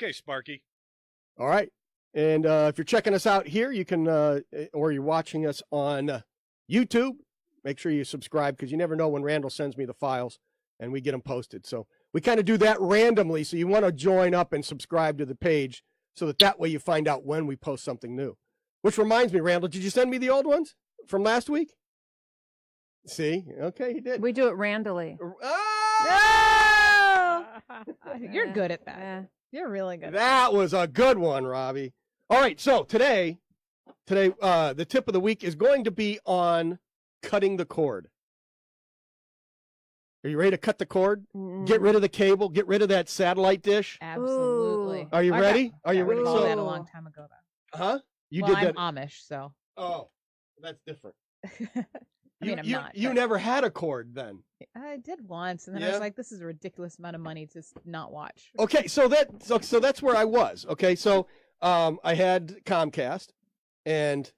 Okay, Sparky. All right. And if you're checking us out here, you can, or you're watching us on YouTube, make sure you subscribe because you never know when Randall sends me the files and we get them posted. So we kind of do that randomly. So you want to join up and subscribe to the page so that way you find out when we post something new. Which reminds me, Randall, did you send me the old ones from last week? See? Okay, he did. We do it randomly. You're good at that. Yeah. You're really good. That was a good one, Robbie. All right, so today, the tip of the week is going to be on cutting the cord. Are you ready to cut the cord? Get rid of the cable. Get rid of that satellite dish. Absolutely. Are you ready? Are you ready? So that a long time ago, though. Huh? You well, did that. I'm Amish, so. Oh, that's different. I'm not. You never had a cord then. I did once, and then I was like, "This is a ridiculous amount of money to not watch." Okay, so that's where I was. Okay, so I had Comcast, and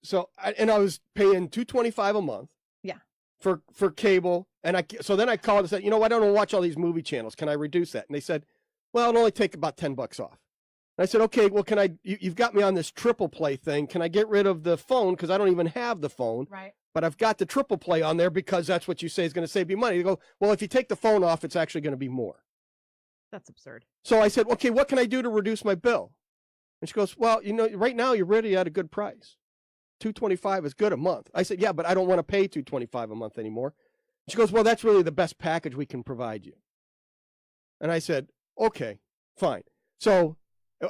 so I was paying $225 a month. Yeah. For cable, and so then I called and said, you know, I don't want to watch all these movie channels. Can I reduce that? And they said, well, it'll only take about $10 off. And I said, okay, well, can I? You've got me on this triple play thing. Can I get rid of the phone because I don't even have the phone? Right. But I've got the triple play on there because that's what you say is going to save you money. They go, well, if you take the phone off, it's actually going to be more. That's absurd. So I said, okay, what can I do to reduce my bill? And she goes, well, you know, right now you're really at a good price. $225 is good a month. I said, yeah, but I don't want to pay $225 a month anymore. She goes, well, that's really the best package we can provide you. And I said, okay, fine. So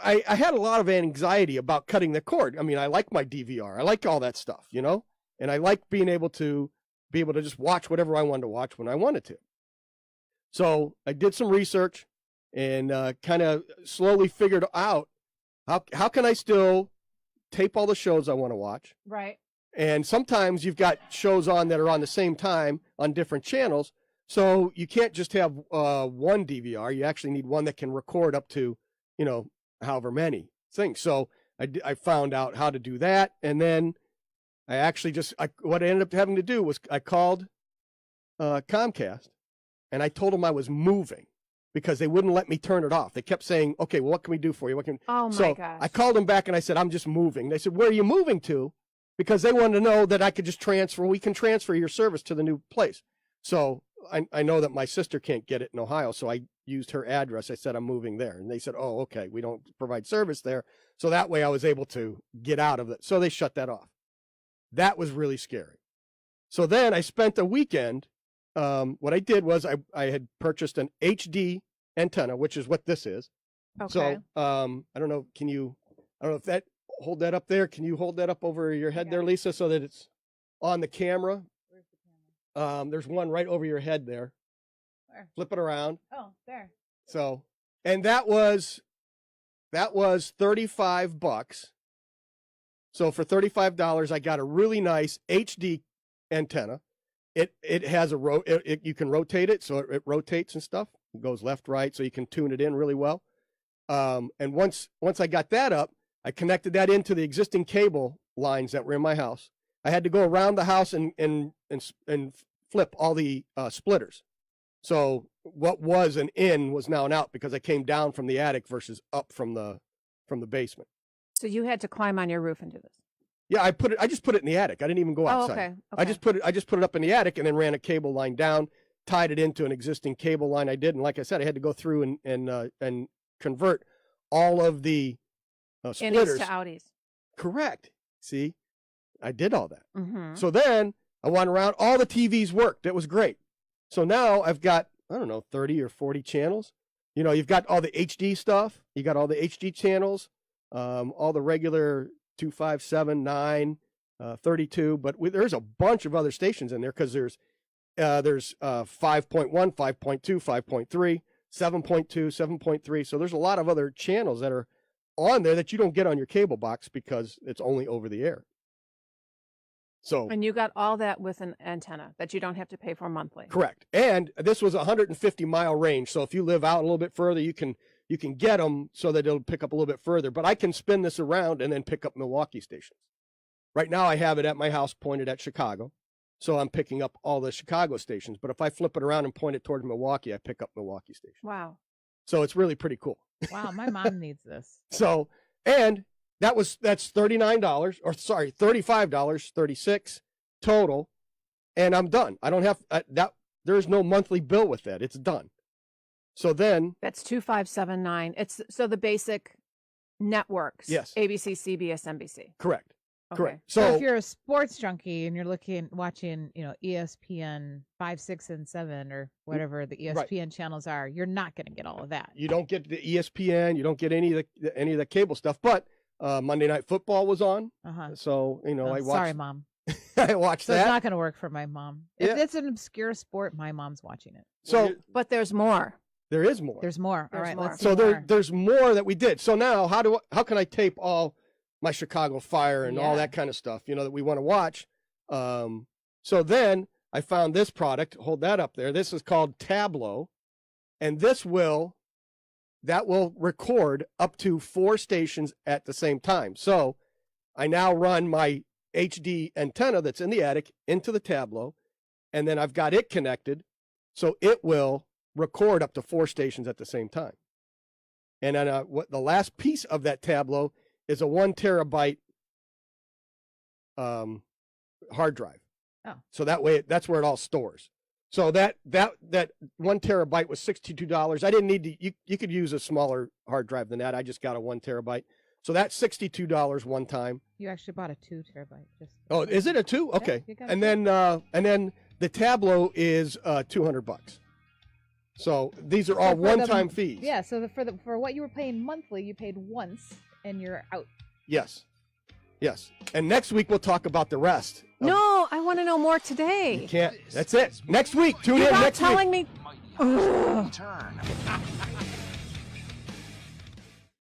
I had a lot of anxiety about cutting the cord. I mean, I like my DVR. I like all that stuff, you know? And I like being able to just watch whatever I wanted to watch when I wanted to. So I did some research and kind of slowly figured out how can I still tape all the shows I want to watch. Right. And sometimes you've got shows on that are on the same time on different channels. So you can't just have one DVR. You actually need one that can record up to, you know, however many things. So I found out how to do that. And then I actually what I ended up having to do was I called Comcast and I told them I was moving because they wouldn't let me turn it off. They kept saying, okay, well, what can we do for you? Oh my gosh. I called them back and I said, I'm just moving. They said, where are you moving to? Because they wanted to know that I could just we can transfer your service to the new place. So I know that my sister can't get it in Ohio. So I used her address. I said, I'm moving there. And they said, oh, okay, we don't provide service there. So that way I was able to get out of it. So they shut that off. That was really scary. So then I spent a weekend. What I did was I had purchased an HD antenna, which is what this is. Okay. So I don't know. Hold that up there. Can you hold that up over your head there, Lisa, so that it's on the camera? Where's the camera? There's one right over your head there. Where? Flip it around. Oh, there. So, and that was $35. So for $35, I got a really nice HD antenna. It has you can rotate it, so it rotates and stuff. It goes left, right, so you can tune it in really well. And once I got that up, I connected that into the existing cable lines that were in my house. I had to go around the house and flip all the splitters. So what was an in was now an out because I came down from the attic versus up from the basement. So you had to climb on your roof and do this. Yeah, I just put it in the attic. I didn't even go outside. Oh, okay. I just put it up in the attic and then ran a cable line down, tied it into an existing cable line I did, and like I said, I had to go through and convert all of the splitters to outies. Correct. See, I did all that. Mm-hmm. So then I went around. All the TVs worked. It was great. So now I've got 30 or 40 channels. You know, you've got all the HD stuff. You got all the HD channels. All the regular 2, 5, 7, 9, 32, but there's a bunch of other stations in there because there's 5.1, 5.2, 5.3, 7.2, 7.3. So there's a lot of other channels that are on there that you don't get on your cable box because it's only over the air. So and you got all that with an antenna that you don't have to pay for monthly. Correct. And this was a 150-mile range. So if you live out a little bit further, you can get them so that it'll pick up a little bit further. But I can spin this around and then pick up Milwaukee stations. Right now I have it at my house pointed at Chicago. So I'm picking up all the Chicago stations. But if I flip it around and point it towards Milwaukee, I pick up Milwaukee stations. Wow. So it's really pretty cool. Wow, my mom needs this. So, and that's $39 or sorry, $35, 36 total. And I'm done. I don't have that. There's no monthly bill with that. It's done. So then That's 2579. It's so the basic networks. Yes. ABC, CBS, NBC. correct. Okay. Correct. So So if you're a sports junkie and you're watching, ESPN 5, 6, and 7 or whatever the ESPN channels are, you're not going to get all of that. you don't get the ESPN, you don't get any of the cable stuff, but Monday Night Football was on. Uh-huh. So, I watched Sorry, Mom. I watched So that. it's not going to work for my mom. If Yeah. it's an obscure sport, my mom's watching it. So But there's more. there is more. There's more. All There's right, more. let's see So more. there's more that we did. So now how can I tape all my Chicago Fire and all Yeah. that kind of stuff, that we want to watch? So then I found this product. Hold that up there. This is called Tableau, and that will record up to 4 stations at the same time. So I now run my HD antenna that's in the attic into the Tableau, and then I've got it connected, so it will record up to 4 stations at the same time. And then what the last piece of that Tableau is a 1 terabyte hard drive. Oh. So that way, that's where it all stores. So that 1 terabyte was $62. I didn't need to. You could use a smaller hard drive than that. I just got a 1 terabyte. So that's $62 one time. You actually bought a 2 terabyte. Oh, is it a 2? Okay. you got And a then the Tableau is $200. So these are all for the- one-time fees. Yeah, so for what you were paying monthly, you paid once, and you're out. Yes. Yes. And next week we'll talk about the rest. No, I want to know more You today. can't. That's it. Next week. Tune You're in not next week. telling me. Mighty Return.